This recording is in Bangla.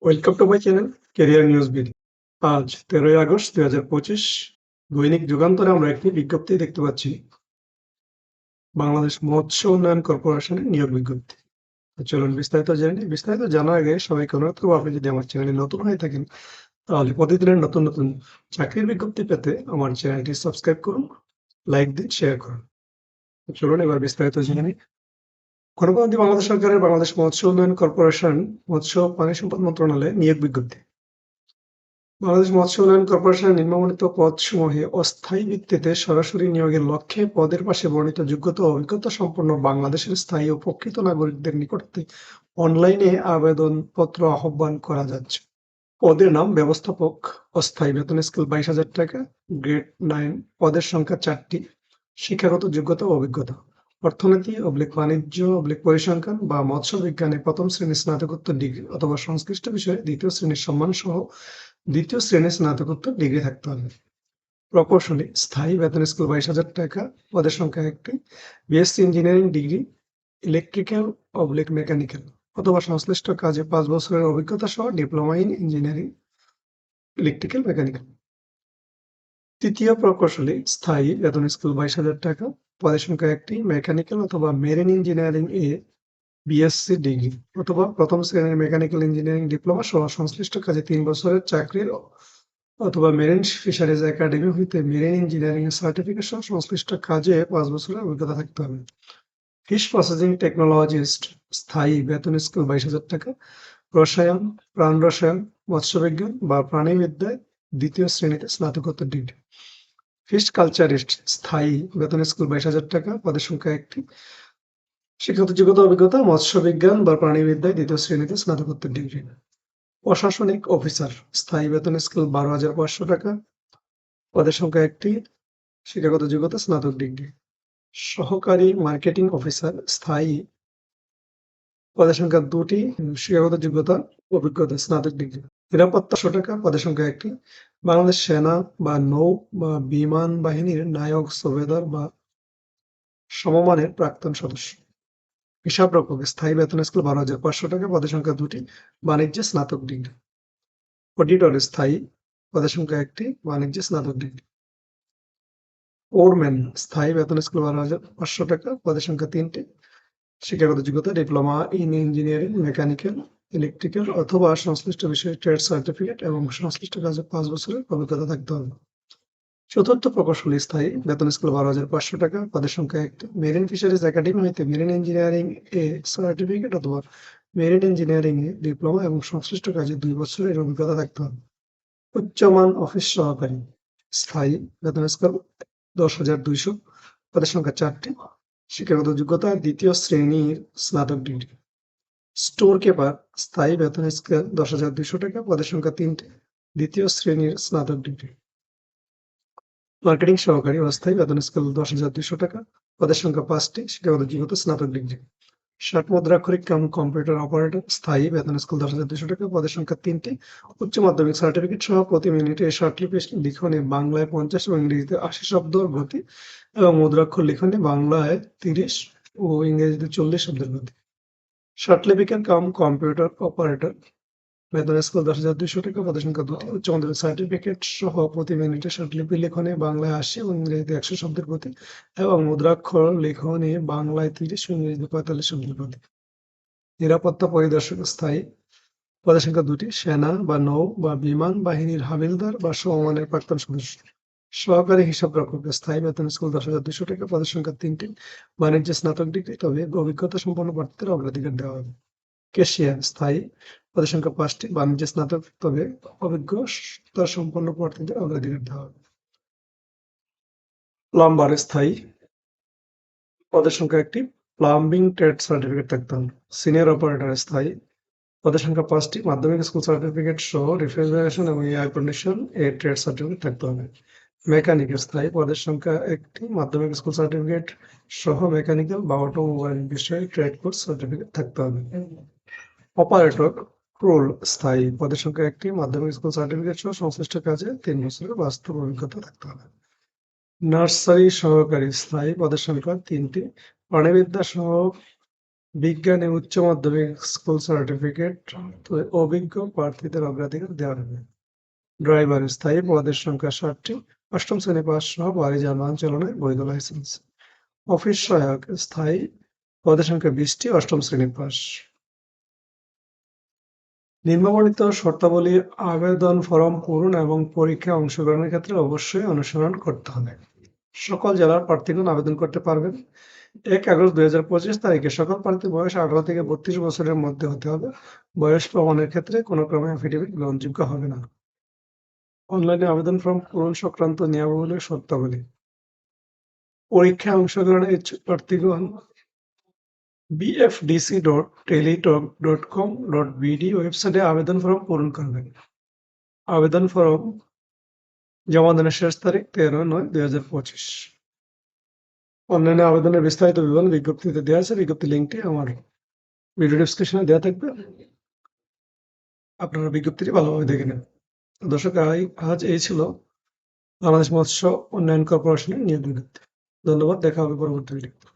Welcome to my channel career news BD. আজ 13ই আগস্ট 2025 দৈনিক যুগান্তরে আমরা একটি বিজ্ঞপ্তি দেখতে পাচ্ছি। বাংলাদেশ মৎস্য উন্নয়ন কর্পোরেশনের নিয়োগ বিজ্ঞপ্তি। তো চলুন বিস্তারিত জেনে নিই। বিস্তারিত জানার আগে সবাইকে অনুরোধ করবো, আপনি যদি আমার চ্যানেলে নতুন হয়ে থাকেন তাহলে প্রতিদিনের নতুন নতুন চাকরির বিজ্ঞপ্তি পেতে আমার চ্যানেলটি সাবস্ক্রাইব করুন, লাইক দিন, শেয়ার করুন। তো চলুন এবার বিস্তারিত জেনে নিই। গণপ্রজাতন্ত্রী বাংলাদেশ সরকারের বাংলাদেশ মৎস্য উন্নয়ন কর্পোরেশন মৎস্য প্রাণী সম্পদ মন্ত্রণালয়ে নিয়োগ বিজ্ঞপ্তি। বাংলাদেশ মৎস্য উন্নয়ন কর্পোরেশনের নিম্নবর্ণিত পদসমূহে অস্থায়ী ভিত্তিতে সরাসরি নিয়োগের লক্ষ্যে পদের পাশে বর্ণিত যোগ্যতা ও অভিজ্ঞতা সম্পন্ন বাংলাদেশের স্থায়ী ও প্রকৃত নাগরিকদের নিকট হতে অনলাইনে আবেদনপত্র আহ্বান করা যাচ্ছে। পদের নাম ব্যবস্থাপক, অস্থায়ী, বেতন স্কেল 22,000 টাকা, গ্রেড 9, পদের সংখ্যা 4টি, শিক্ষাগত যোগ্যতা ও অভিজ্ঞতা অর্থনীতি/বাণিজ্য/পরিসংখ্যান বা মৎস্য বিজ্ঞানে প্রথম শ্রেণীর স্নাতকোত্তর ডিগ্রি অথবা সংশ্লিষ্ট বিষয়ে দ্বিতীয় শ্রেণীর সম্মান সহ দ্বিতীয় শ্রেণীর স্নাতকোত্তর ডিগ্রি থাকতে হবে। প্রকৌশলী, স্থায়ী, বেতন স্কেল 22,000 টাকা, পদের সংখ্যা 1টি, বিএসসি ইঞ্জিনিয়ারিং ডিগ্রি, ইলেকট্রিক্যাল/মেকানিক্যাল অথবা সংশ্লিষ্ট কাজে 5 বছরের অভিজ্ঞতা সহ diploma in engineering, electrical, mechanical. তৃতীয় প্রকৌশলী, স্থায়ী, বেতন স্কেল 22,000 টাকা, পদের সংখ্যা 1টি, মেকানিক্যাল অথবা মেরিন ইঞ্জিনিয়ারিং এ বিএসসি ডিগ্রি অথবা প্রথম শ্রেণীর মেকানিক্যাল ইঞ্জিনিয়ারিং ডিপ্লোমা সহ সংশ্লিষ্ট কাজে 3 বছরের চাকরির অথবা মেরিন ফিশারিজ একাডেমি হইতে মেরিন ইঞ্জিনিয়ারিং এর সার্টিফিকেট সহ সংশ্লিষ্ট কাজে 5 বছরের অভিজ্ঞতা থাকতে হবে। ফিশ প্রসেসিং টেকনোলজিস্ট, স্থায়ী, বেতন স্কেল 22,000 টাকা, রসায়ন, প্রাণ রসায়ন, মৎস্যবিজ্ঞান বা প্রাণীবিদ্যায় দ্বিতীয় শ্রেণীতে স্নাতকোত্তর ডিগ্রি। ফিশ কালচারিস্ট, স্থায়ী, বেতন স্কেল 22,000 টাকা, পদের সংখ্যা 1টি, শিক্ষাগত যোগ্যতা অভিজ্ঞতা মৎস্য বিজ্ঞান বা প্রাণীবিদ্যায় দ্বিতীয় শ্রেণীতে স্নাতকোত্তর ডিগ্রি। প্রশাসনিক অফিসার, স্থায়ী, বেতন স্কেল 12,500 টাকা, পদের সংখ্যা 1টি, শিক্ষাগত যোগ্যতা স্নাতক ডিগ্রি। সহকারী মার্কেটিং অফিসার, স্থায়ী, পদের সংখ্যা 2টি, শিক্ষাগত যোগ্যতা অভিজ্ঞতা স্নাতক ডিগ্রি। নিরাপত্তা 100 টাকা, পদের সংখ্যা 1টি, বাংলাদেশ সেনা বা নৌ বা বিমান বাহিনীর নায়ক, সুবেদার বা সমমানের প্রাক্তন সদস্য। হিসাবরক্ষক, স্থায়ী, বেতন স্কেল 12,500 টাকা, পদের সংখ্যা 2টি, বাণিজ্যে স্নাতক ডিগ্রি। অডিটর, স্থায়ী, পদের সংখ্যা 1টি, বাণিজ্যে স্নাতক ডিগ্রি। ফোরম্যান, স্থায়ী, বেতন স্কেল 12,500 টাকা, পদের সংখ্যা 3টি, শিক্ষাগত যোগ্যতা diploma in engineering, mechanical, electrical অথবা সংশ্লিষ্ট বিষয়ে ট্রেড সার্টিফিকেট এবং সংশ্লিষ্ট কাজে 5 বছরের অভিজ্ঞতা থাকতে হবে। চতুর্থ প্রকৌশলী, স্থায়ী, বেতন স্কেল 12,500 টাকা, পদের সংখ্যা 1টি, মেরিন ফিশারিজ একাডেমি হইতে মেরিন ইঞ্জিনিয়ারিং এ সার্টিফিকেট অথবা মেরিন ইঞ্জিনিয়ারিং এ ডিপ্লোমা এবং সংশ্লিষ্ট কাজে 2 বছরের অভিজ্ঞতা থাকতে হবে। উচ্চমান অফিস সহকারী, স্থায়ী, বেতন স্কেল 10,200, পদের সংখ্যা 4টি, শিক্ষাগত যোগ্যতা দ্বিতীয় শ্রেণীর স্নাতক ডিগ্রি। স্টোর কিপার, স্থায়ী, বেতন স্কেল 10,200 টাকা, পদের সংখ্যা 3টি, দ্বিতীয় শ্রেণীর স্নাতক ডিগ্রি। মার্কেটিং সহকারী, অস্থায়ী, বেতন স্কেল 10,200 টাকা, পদের সংখ্যা 5টি, শিক্ষাগত যোগ্যতা স্নাতক ডিগ্রি। ষাট মুদ্রাক্ষরিক কাম কম্পিউটার অপারেটর, স্থায়ী, বেতন স্কেল 10,200 টাকা, পদের সংখ্যা 3টি, উচ্চ মাধ্যমিক সার্টিফিকেট সহ প্রতি মিনিটে শর্টলিপি লিখনে বাংলায় 50 এবং ইংরেজিতে 80 শব্দ গতি এবং মুদ্রাক্ষর লিখনে বাংলায় 30 ও ইংরেজিতে 40 শব্দের গতি। শর্টলিপিকার কাম কম্পিউটার অপারেটর, বেতন স্কেল 10,200 টাকা, পদের সংখ্যা 2টি, উচ্চ মাধ্যমিক সার্টিফিকেট সহ প্রতি মিনিটে শর্টলিপি লেখনে বাংলায় 80 এবং ইংরেজিতে 100 শব্দের গতি এবং মুদ্রাক্ষর লেখনে বাংলায় 30 ও ইংরেজিতে 45 শব্দের গতি। নিরাপত্তা পরিদর্শক, স্থায়ী, পদের সংখ্যা 2টি, সেনা বা নৌ বা বিমান বাহিনীর হাবিলদার বা সমমানের প্রাক্তন সদস্য। সহকারী হিসাবরক্ষক, স্থায়ী, বেতন স্কেল 10,200 টাকা, পদের সংখ্যা 3টি, বাণিজ্যে স্নাতক ডিগ্রি, তবে অভিজ্ঞতা সম্পন্ন প্রার্থীদের অগ্রাধিকার দেওয়া হবে। ক্যাশিয়ার, স্থায়ী, পদের সংখ্যা 5টি, বাণিজ্যে স্নাতক, তবে অভিজ্ঞতা সম্পন্ন প্রার্থীদের অগ্রাধিকার দেওয়া হবে। প্লাম্বার, স্থায়ী, পদের সংখ্যা 1টি, প্লাম্বিং ট্রেড সার্টিফিকেট থাকতে হবে। সিনিয়র অপারেটর, স্থায়ী, পদের সংখ্যা 5টি, মাধ্যমিক স্কুল সার্টিফিকেট সহ রেফ্রিজারেশন এবং এয়ার কন্ডিশন এ ট্রেড সার্টিফিকেট থাকতে হবে। মেকানিক, স্থায়ী, পদের সংখ্যা 1টি, মাধ্যমিক স্কুল সার্টিফিকেট সহ মেকানিক্যাল বা অটোমোবাইল বিষয়ে ট্রেড কোর্স সার্টিফিকেট থাকতে হবে। অপারেটর ক্রোল, স্থায়ী, পদের সংখ্যা 1টি, মাধ্যমিক স্কুল সার্টিফিকেট সহ সংশ্লিষ্ট কাজে 3 বছরের বাস্তব অভিজ্ঞতা থাকতে হবে। নার্সারি সহকারী, স্থায়ী, পদের সংখ্যা 3টি, প্রাণীবিদ্যা সহ বিজ্ঞানে উচ্চ মাধ্যমিক স্কুল সার্টিফিকেট অভিজ্ঞ প্রার্থীদের অগ্রাধিকার দেওয়া হবে। ড্রাইভার স্থায়ী পদের সংখ্যা 7টি, 8ম শ্রেণী পাস সহ ভারী যানবাহন চালনায় বৈধ লাইসেন্স। অফিস সহায়ক স্থায়ী পদের সংখ্যা 20টি, 8ম শ্রেণী পাস। নিম্নবর্ণিত শর্তাবলী আবেদন ফরম পূরণ এবং পরীক্ষায় অংশগ্রহণের ক্ষেত্রে অবশ্যই অনুসরণ করতে হবে। সকল জেলার প্রার্থীগণ আবেদন করতে পারবেন। 1 আগস্ট 2025 তারিখে সকল প্রার্থীর বয়স 18 থেকে 32 বছরের মধ্যে হতে হবে। বয়স প্রমাণের ক্ষেত্রে কোনো ক্রমে অ্যাফিডেভিট গ্রহণযোগ্য হবে না। অনলাইনে আবেদন ফর্ম পূরণ সংক্রান্ত নিয়মাবলী ও শর্তাবলী। পরীক্ষায় অংশগ্রহণের ইচ্ছুক প্রার্থীগণ bfdc.teletalk.com.bd ওয়েবসাইটে আবেদন ফর্ম পূরণ করবেন। আবেদন ফর্ম জমা দানের শেষ তারিখ 13/9/2025। অনলাইনে আবেদনের বিস্তারিত বিবরণ বিজ্ঞপ্তিতে দেওয়া আছে। বিজ্ঞপ্তি লিঙ্কটি আমার ভিডিও ডেসক্রিপশনে দেওয়া থাকবে। আপনারা বিজ্ঞপ্তিটি ভালোভাবে দেখে নেন। দর্শক, আজ এই ছিল বাংলাদেশ মৎস্য উন্নয়ন কর্পোরেশনের নিয়োগ বিজ্ঞপ্তি। ধন্যবাদ। দেখা হবে পরবর্তী ভিডিও।